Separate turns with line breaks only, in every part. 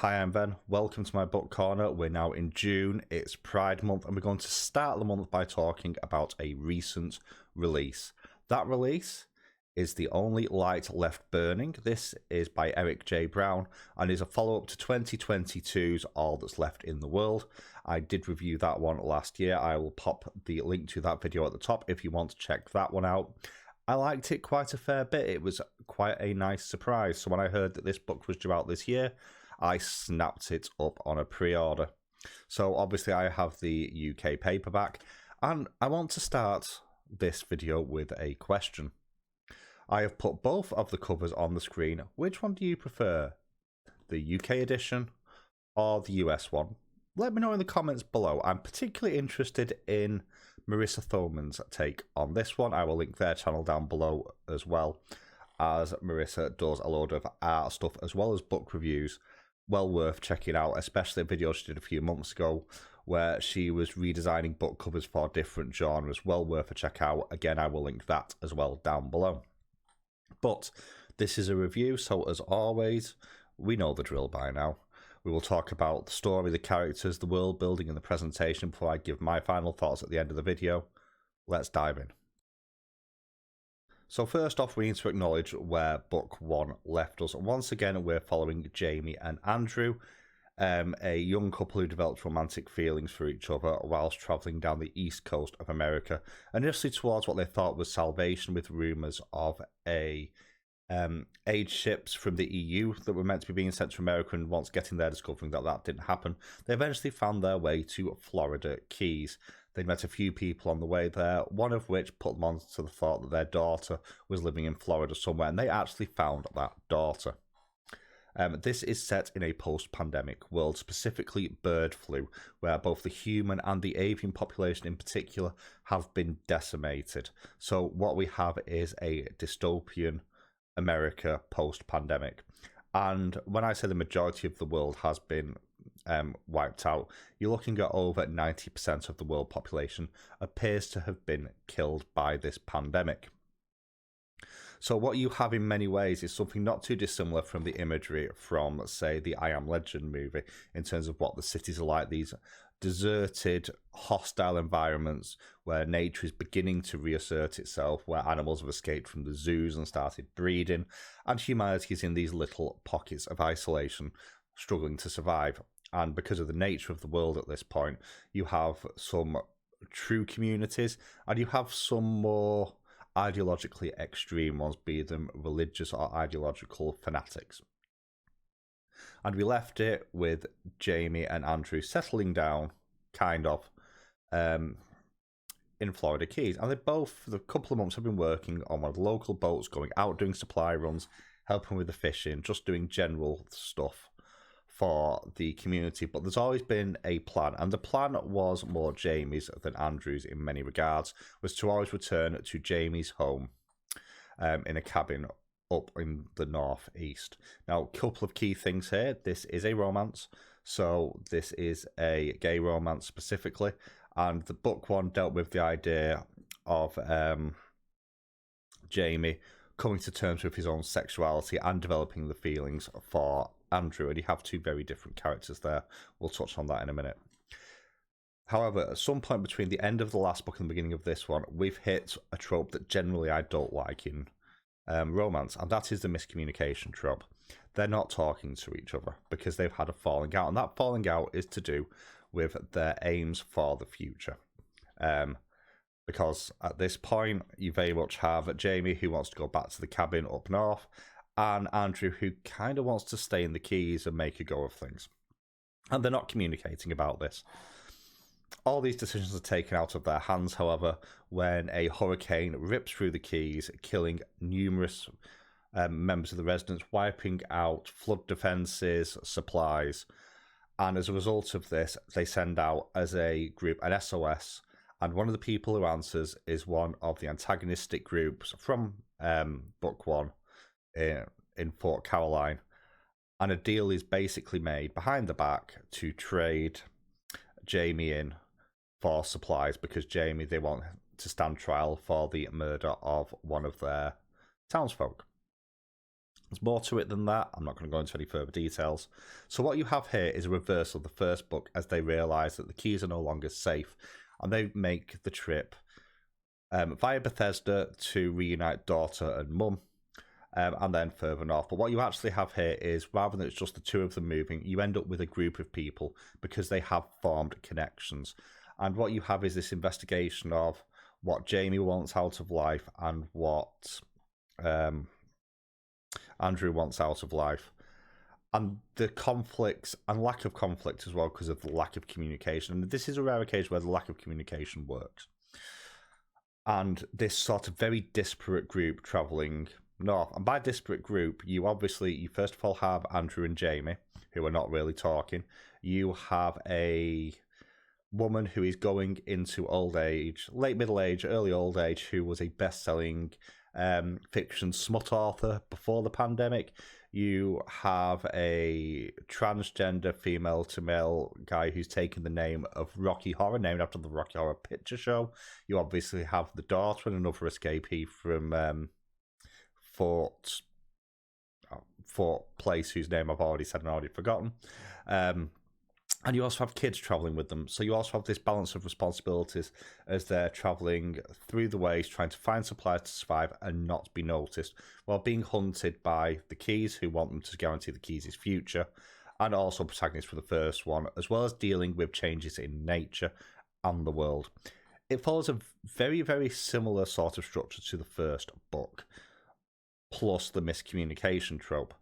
Hi, I'm Ben. Welcome to my book corner. We're now in June. It's Pride Month, and we're going to start the month by talking about a recent release. That release is The Only Light Left Burning. This is by Erik J.Brown and is a follow-up to 2022's All That's Left in the World. I did review that one last year. I will pop the link to that video at the top if you want to check that one out. I liked it quite a fair bit. It was quite a nice surprise. So when I heard that this book was due out this year, I snapped it up on a pre-order. So obviously I have the UK paperback, and I want to start this video with a question. I have put both of the covers on the screen. Which one do you prefer? The UK edition or the US one? Let me know in the comments below. I'm particularly interested in Marissa Thoman's take on this one. I will link their channel down below as well, as Marissa does a load of art stuff as well as book reviews. Well worth checking out, especially a video she did a few months ago where she was redesigning book covers for different genres. Well worth a check out. Again, I will link that as well down below. But this is a review, so as always, we know the drill by now. We will talk about the story, the characters, the world building, and the presentation before I give my final thoughts at the end of the video. Let's dive in. So first off, we need to acknowledge where book one left us. Once again, we're following Jamie and Andrew, a young couple who developed romantic feelings for each other whilst travelling down the east coast of America, initially towards what they thought was salvation, with rumours of aid ships from the EU that were meant to be being sent to America, and once getting there, discovering that that didn't happen, they eventually found their way to Florida Keys. They met a few people on the way there, one of which put them on to the thought that their daughter was living in Florida somewhere, and they actually found that daughter. This is set in a post-pandemic world, specifically bird flu, where both the human and the avian population in particular have been decimated. So what we have is a dystopian America post-pandemic. And when I say the majority of the world has been wiped out, you're looking at over 90% of the world population appears to have been killed by this pandemic. So what you have in many ways is something not too dissimilar from the imagery from, say, the I Am Legend movie, in terms of what the cities are like, these deserted, hostile environments where nature is beginning to reassert itself, where animals have escaped from the zoos and started breeding, and humanity is in these little pockets of isolation, struggling to survive. And because of the nature of the world at this point, you have some true communities, and you have some more ideologically extreme ones, be them religious or ideological fanatics. And we left it with Jamie and Andrew settling down, kind of, in Florida Keys. And they both, for a couple of months, have been working on one of the local boats, going out doing supply runs, helping with the fishing, just doing general stuff for the community. But there's always been a plan, and the plan was more Jamie's than Andrew's in many regards, was to always return to Jamie's home in a cabin up in the northeast. Now, a couple of key things here. This is a romance, so this is a gay romance specifically, and the book one dealt with the idea of Jamie coming to terms with his own sexuality and developing the feelings for Andrew, and you have two very different characters there. We'll touch on that in a minute. However, at some point between the end of the last book and the beginning of this one, we've hit a trope that generally I don't like in romance, and that is the miscommunication trope. They're not talking to each other because they've had a falling out, and that falling out is to do with their aims for the future. Because at this point, you very much have Jamie, who wants to go back to the cabin up north, and Andrew, who kind of wants to stay in the Keys and make a go of things. And they're not communicating about this. All these decisions are taken out of their hands, however, when a hurricane rips through the Keys, killing numerous members of the residents, wiping out flood defences, supplies. And as a result of this, they send out, as a group, an SOS. And one of the people who answers is one of the antagonistic groups from book one in Fort Caroline. And a deal is basically made behind the back to trade Jamie in for supplies, because Jamie, they want to stand trial for the murder of one of their townsfolk. There's more to it than that. I'm not going to go into any further details. So what you have here is a reversal of the first book as they realise that the keys are no longer safe, and they make the trip via Bethesda to reunite daughter and mum, and then further north. But what you actually have here is, rather than it's just the two of them moving, you end up with a group of people because they have formed connections. And what you have is this investigation of what Jamie wants out of life and what Andrew wants out of life. And the conflicts and lack of conflict as well because of the lack of communication. And this is a rare occasion where the lack of communication works. And this sort of very disparate group travelling north. And by disparate group, you first of all have Andrew and Jamie, who are not really talking. You have a woman who is going into old age, late middle age, early old age, who was a best-selling fiction smut author before the pandemic. You have a transgender female to male guy who's taken the name of Rocky Horror, named after the Rocky Horror Picture Show. You obviously have the daughter and another escapee from Fort Place, whose name I've already said and already forgotten. And you also have kids travelling with them. So you also have this balance of responsibilities as they're travelling through the waste, trying to find supplies to survive and not be noticed, while being hunted by the Keys, who want them to guarantee the Keys' future, and also protagonists for the first one, as well as dealing with changes in nature and the world. It follows a very, very similar sort of structure to the first book, plus the miscommunication trope.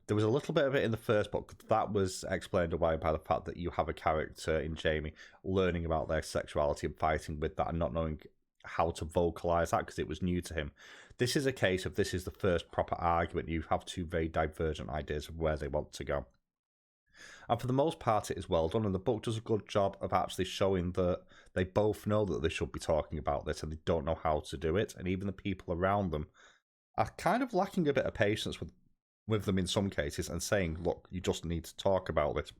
There was a little bit of it in the first book. That was explained away by the fact that you have a character in Jamie learning about their sexuality and fighting with that and not knowing how to vocalise that because it was new to him. This is a case of this is the first proper argument. You have two very divergent ideas of where they want to go. And for the most part, it is well done. And the book does a good job of actually showing that they both know that they should be talking about this and they don't know how to do it. And even the people around them are kind of lacking a bit of patience with them in some cases and saying, look, you just need to talk about this.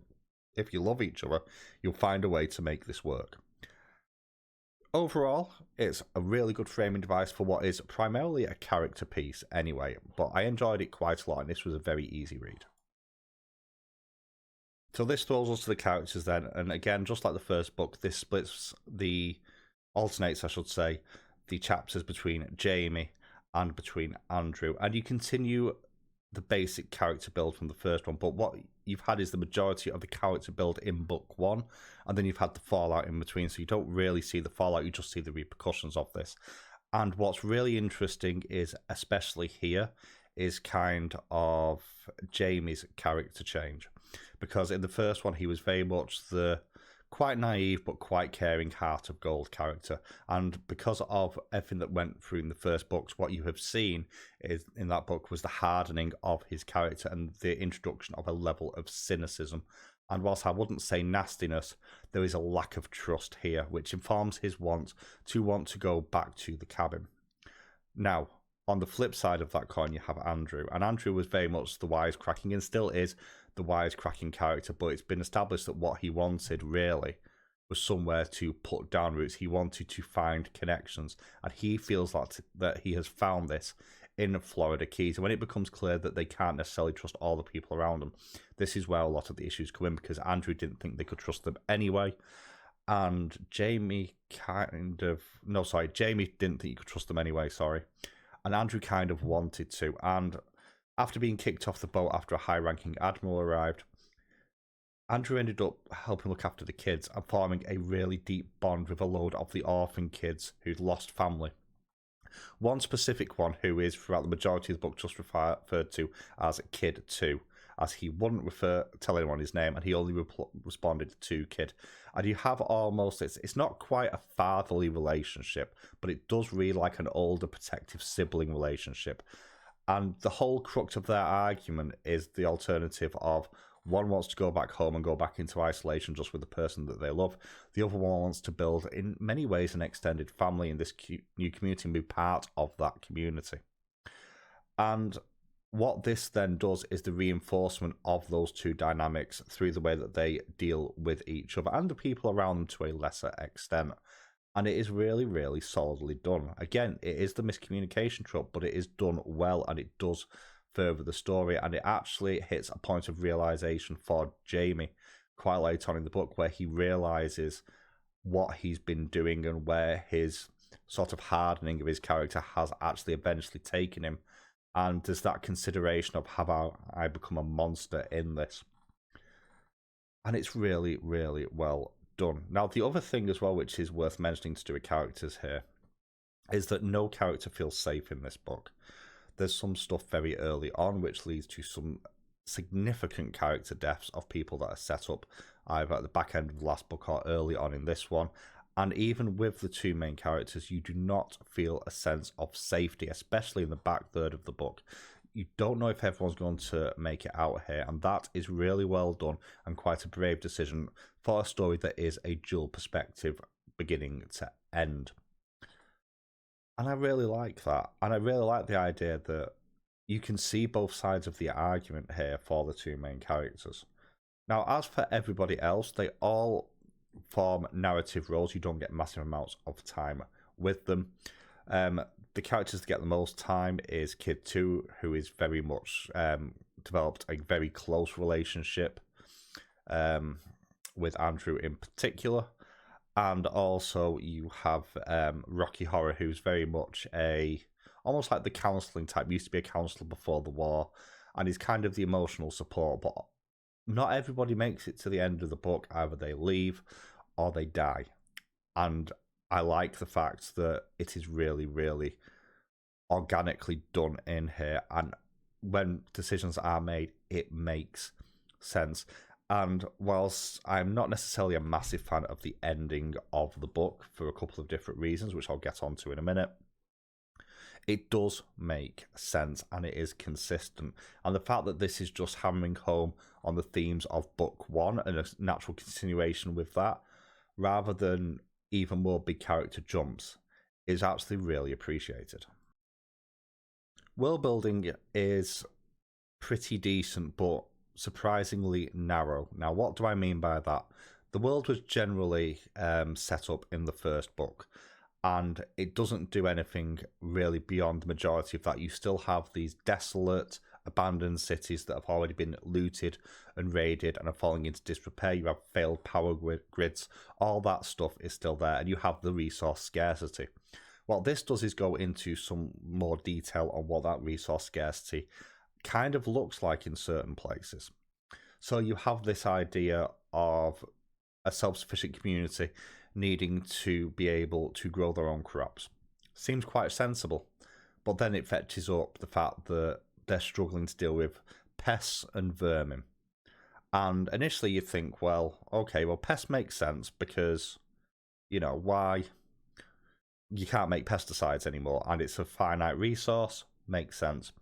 If you love each other, you'll find a way to make this work. Overall, it's a really good framing device for what is primarily a character piece anyway, but I enjoyed it quite a lot and this was a very easy read. So this throws us to the characters then, and again, just like the first book, this alternates, I should say, the chapters between Jamie and between Andrew, and you continue the basic character build from the first one, but what you've had is the majority of the character build in book one, and then you've had the fallout in between, so you don't really see the fallout, you just see the repercussions of this. And what's really interesting is, especially here, is kind of Jamie's character change, because in the first one he was very much the quite naive but quite caring heart of gold character, and because of everything that went through in the first books, what you have seen is in that book was the hardening of his character and the introduction of a level of cynicism. And whilst I wouldn't say nastiness, there is a lack of trust here, which informs his want to go back to the cabin. Now, on the flip side of that coin, you have Andrew, and Andrew was very much the wisecracking and still is the wisecracking character, but it's been established that what he wanted really was somewhere to put down roots. He wanted to find connections, and he feels that he has found this in Florida Keys. And when it becomes clear that they can't necessarily trust all the people around them, this is where a lot of the issues come in, because Andrew didn't think they could trust them anyway, and Jamie didn't think he could trust them anyway, and Andrew kind of wanted to. And after being kicked off the boat after a high-ranking admiral arrived, Andrew ended up helping look after the kids and forming a really deep bond with a load of the orphan kids who'd lost family. One specific one who is, throughout the majority of the book, just referred to as Kid 2, as he wouldn't tell anyone his name, and he only responded to Kid. And you have almost, it's not quite a fatherly relationship, but it does read like an older protective sibling relationship. And the whole crux of their argument is the alternative of one wants to go back home and go back into isolation just with the person that they love. The other one wants to build, in many ways, an extended family in this new community and be part of that community. And what this then does is the reinforcement of those two dynamics through the way that they deal with each other and the people around them to a lesser extent. And it is really, really solidly done. Again, it is the miscommunication trope, but it is done well, and it does further the story, and it actually hits a point of realization for Jamie quite late on in the book, where he realizes what he's been doing and where his sort of hardening of his character has actually eventually taken him. And there's that consideration of, have I become a monster in this? And it's really, really well done. Now, the other thing as well, which is worth mentioning to do with characters here, is that no character feels safe in this book. There's some stuff very early on which leads to some significant character deaths of people that are set up either at the back end of the last book or early on in this one. And even with the two main characters, you do not feel a sense of safety, especially in the back third of the book. You don't know if everyone's going to make it out here, and that is really well done and quite a brave decision for a story that is a dual perspective beginning to end. And I really like that. And I really like the idea that you can see both sides of the argument here for the two main characters. Now, as for everybody else, they all form narrative roles. You don't get massive amounts of time with them. The characters that get the most time is Kid 2, who is very much developed a very close relationship with Andrew in particular. And also you have Rocky Horror, who's very much almost like the counselling type. Used to be a counsellor before the war, and he's kind of the emotional support. But not everybody makes it to the end of the book. Either they leave or they die. And I like the fact that it is really, really organically done in here. And when decisions are made, it makes sense. And whilst I'm not necessarily a massive fan of the ending of the book for a couple of different reasons, which I'll get onto in a minute, it does make sense and it is consistent. And the fact that this is just hammering home on the themes of book one and a natural continuation with that, rather than even more big character jumps, is actually really appreciated. World building is pretty decent, but surprisingly narrow. Now, what do I mean by that? The world was generally set up in the first book, and it doesn't do anything really beyond the majority of that. You still have these desolate, abandoned cities that have already been looted and raided and are falling into disrepair. You have failed power grids. All that stuff is still there, and you have the resource scarcity. What this does is go into some more detail on what that resource scarcity kind of looks like in certain places. So you have this idea of a self-sufficient community needing to be able to grow their own crops. Seems quite sensible, but then it fetches up the fact that they're struggling to deal with pests and vermin. And initially you think, well, okay, well, pests make sense because, why? You can't make pesticides anymore and it's a finite resource, makes sense.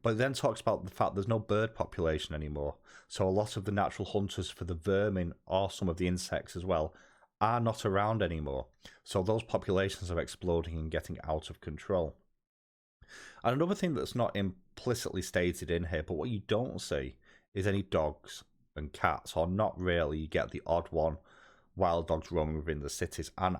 But it then talks about the fact there's no bird population anymore. So a lot of the natural hunters for the vermin, or some of the insects as well, are not around anymore. So those populations are exploding and getting out of control. And another thing that's not implicitly stated in here, but what you don't see, is any dogs and cats, or not really. You get the odd one, wild dogs roaming within the cities. And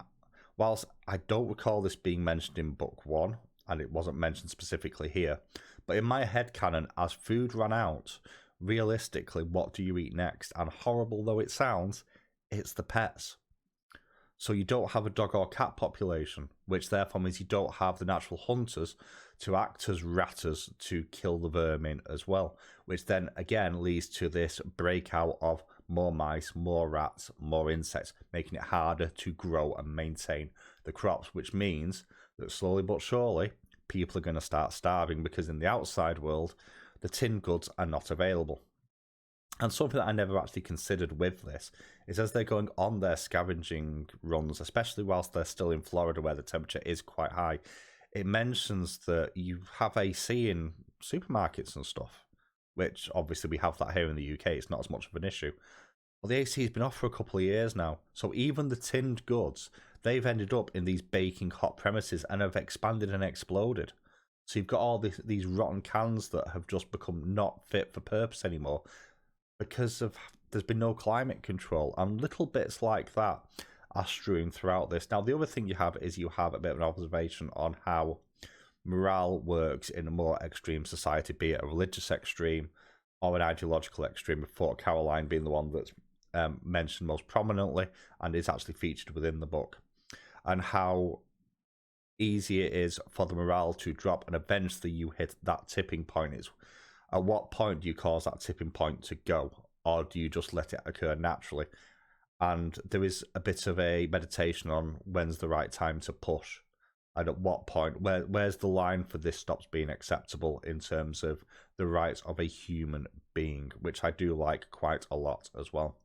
whilst I don't recall this being mentioned in book one, and it wasn't mentioned specifically here, but in my headcanon, as food ran out, realistically, what do you eat next? And horrible though it sounds, it's the pets. So you don't have a dog or cat population, which therefore means you don't have the natural hunters to act as ratters to kill the vermin as well, which then again leads to this breakout of more mice, more rats, more insects, making it harder to grow and maintain the crops, which means that slowly but surely people are going to start starving because in the outside world, the tinned goods are not available. And something that I never actually considered with this is as they're going on their scavenging runs, especially whilst they're still in Florida where the temperature is quite high, it mentions that you have AC in supermarkets and stuff, which obviously we have that here in the UK. It's not as much of an issue. Well, the AC has been off for a couple of years now. So even the tinned goods, they've ended up in these baking hot premises and have expanded and exploded. So you've got all these rotten cans that have just become not fit for purpose anymore because there's been no climate control, and little bits like that are strewing throughout this. Now, the other thing you have is you have a bit of an observation on how morale works in a more extreme society, be it a religious extreme or an ideological extreme, with Fort Caroline being the one that's mentioned most prominently and is actually featured within the book, and how easy it is for the morale to drop and eventually you hit that tipping point. Is at what point do you cause that tipping point to go, or do you just let it occur naturally? And there is a bit of a meditation on when's the right time to push, and at what point, where's the line for this stops being acceptable in terms of the rights of a human being, which I do like quite a lot as well.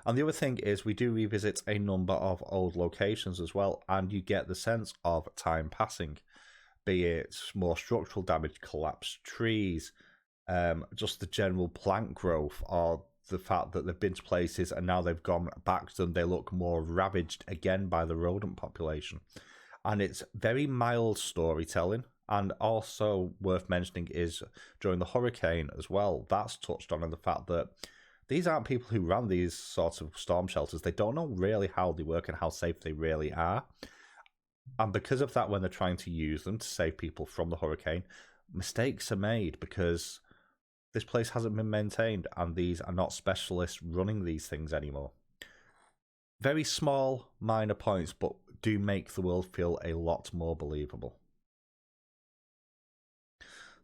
And the other thing is we do revisit a number of old locations as well, and you get the sense of time passing, be it more structural damage, collapsed trees, just the general plant growth, or the fact that they've been to places and now they've gone back to them, they look more ravaged again by the rodent population. And it's very mild storytelling. And also worth mentioning is during the hurricane as well, that's touched on in the fact that these aren't people who ran these sorts of storm shelters. They don't know really how they work and how safe they really are. And because of that, when they're trying to use them to save people from the hurricane, mistakes are made because this place hasn't been maintained and these are not specialists running these things anymore. Very small, minor points, but do make the world feel a lot more believable.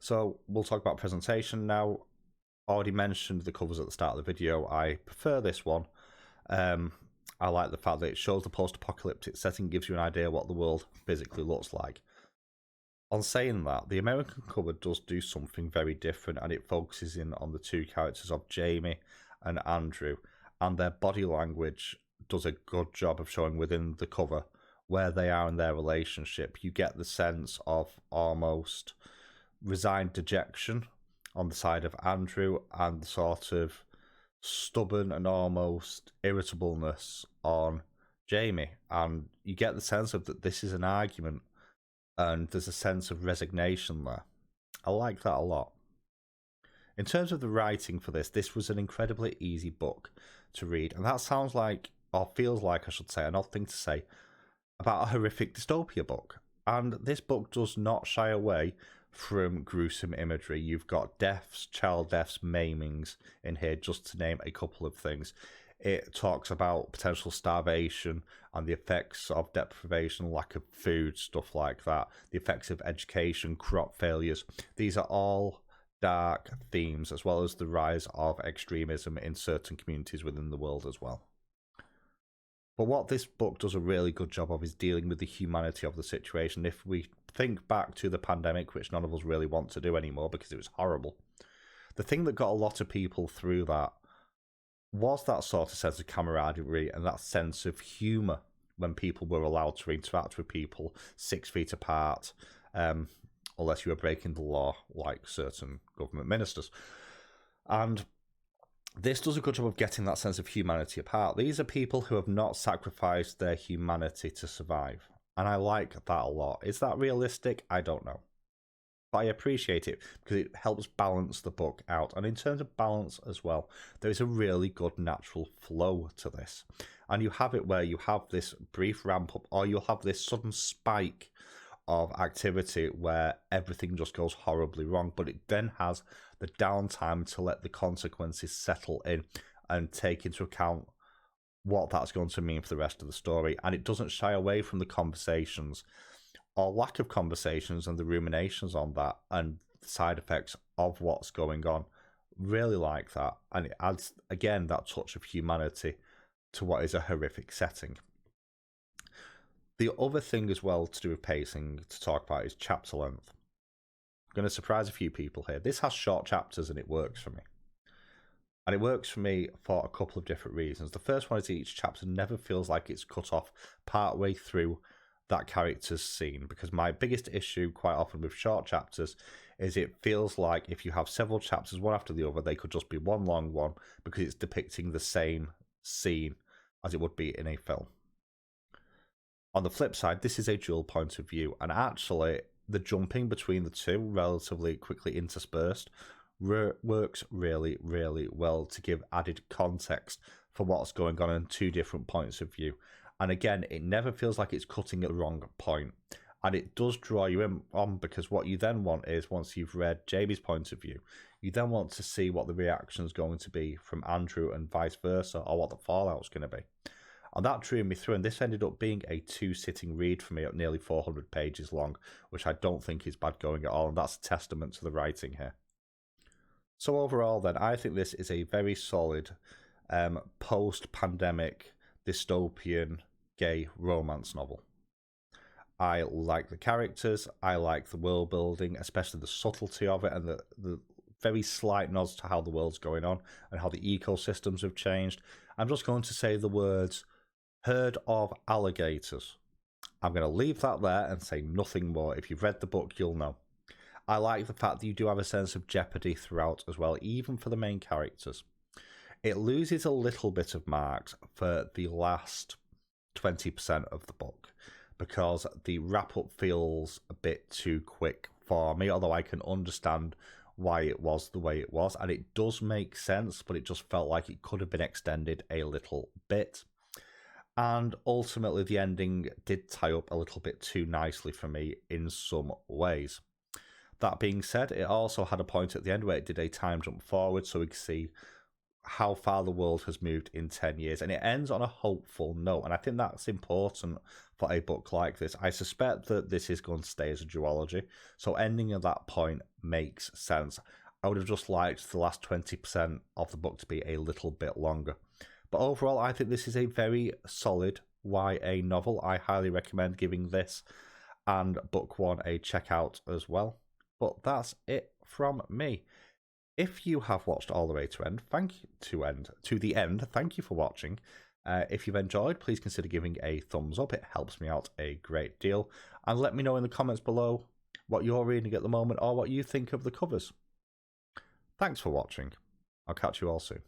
So we'll talk about presentation now. Already mentioned the covers at the start of the video. I prefer this one. I like the fact that it shows the post-apocalyptic setting, gives you an idea what the world physically looks like. On saying that, the American cover does do something very different, and it focuses in on the two characters of Jamie and Andrew, and their body language does a good job of showing within the cover where they are in their relationship. You get the sense of almost resigned dejection on the side of Andrew and the sort of stubborn and almost irritableness on Jamie, and you get the sense of that this is an argument and there's a sense of resignation there. I like that a lot. In terms of the writing for this was an incredibly easy book to read, and that sounds like, or feels like I should say, an odd thing to say about a horrific dystopia book. And this book does not shy away from gruesome imagery. You've got deaths, child deaths, maimings in here, just to name a couple of things. It talks about potential starvation and the effects of deprivation, lack of food, stuff like that. The effects of education, crop failures. These are all dark themes, as well as the rise of extremism in certain communities within the world as well. But what this book does a really good job of is dealing with the humanity of the situation. If we think back to the pandemic, which none of us really want to do anymore because it was horrible, the thing that got a lot of people through that was that sort of sense of camaraderie and that sense of humour when people were allowed to interact with people 6 feet apart, unless you were breaking the law like certain government ministers. And this does a good job of getting that sense of humanity apart. These are people who have not sacrificed their humanity to survive, and I like that a lot. Is that realistic? I don't know. But I appreciate it because it helps balance the book out. And in terms of balance as well, there is a really good natural flow to this. And you have it where you have this brief ramp up, or you'll have this sudden spike of activity where everything just goes horribly wrong, but it then has the downtime to let the consequences settle in and take into account what that's going to mean for the rest of the story. And it doesn't shy away from the conversations or lack of conversations and the ruminations on that and the side effects of what's going on. Really like that. And it adds, again, that touch of humanity to what is a horrific setting. The other thing as well to do with pacing to talk about is chapter length. I'm going to surprise a few people here. This has short chapters and it works for me. And it works for me for a couple of different reasons. The first one is each chapter never feels like it's cut off partway through that character's scene, because my biggest issue quite often with short chapters is it feels like if you have several chapters one after the other, they could just be one long one because it's depicting the same scene as it would be in a film. On the flip side, this is a dual point of view, and actually the jumping between the two, relatively quickly interspersed, works really, really well to give added context for what's going on in two different points of view. And again, it never feels like it's cutting at the wrong point. And it does draw you in on, because what you then want is, once you've read Jamie's point of view, you then want to see what the reaction's going to be from Andrew and vice versa, or what the fallout's going to be. And that drew me through, and this ended up being a 2-sitting read for me at nearly 400 pages long, which I don't think is bad going at all, and that's a testament to the writing here. So overall then, I think this is a very solid post-pandemic dystopian gay romance novel. I like the characters, I like the world building, especially the subtlety of it, and the very slight nods to how the world's going on and how the ecosystems have changed. I'm just going to say the words herd of alligators. I'm going to leave that there and say nothing more. If you've read the book, you'll know. I like the fact that you do have a sense of jeopardy throughout as well, even for the main characters. It loses a little bit of marks for the last 20% of the book, because the wrap-up feels a bit too quick for me, although I can understand why it was the way it was, and it does make sense, but it just felt like it could have been extended a little bit. And ultimately, the ending did tie up a little bit too nicely for me in some ways. That being said, it also had a point at the end where it did a time jump forward, so we could see how far the world has moved in 10 years. And it ends on a hopeful note, and I think that's important for a book like this. I suspect that this is going to stay as a duology, so ending at that point makes sense. I would have just liked the last 20% of the book to be a little bit longer. But overall, I think this is a very solid YA novel. I highly recommend giving this and book one a check out as well. But that's it from me. If you have watched all the way to the end, thank you for watching. If you've enjoyed, please consider giving a thumbs up. It helps me out a great deal. And let me know in the comments below what you're reading at the moment or what you think of the covers. Thanks for watching. I'll catch you all soon.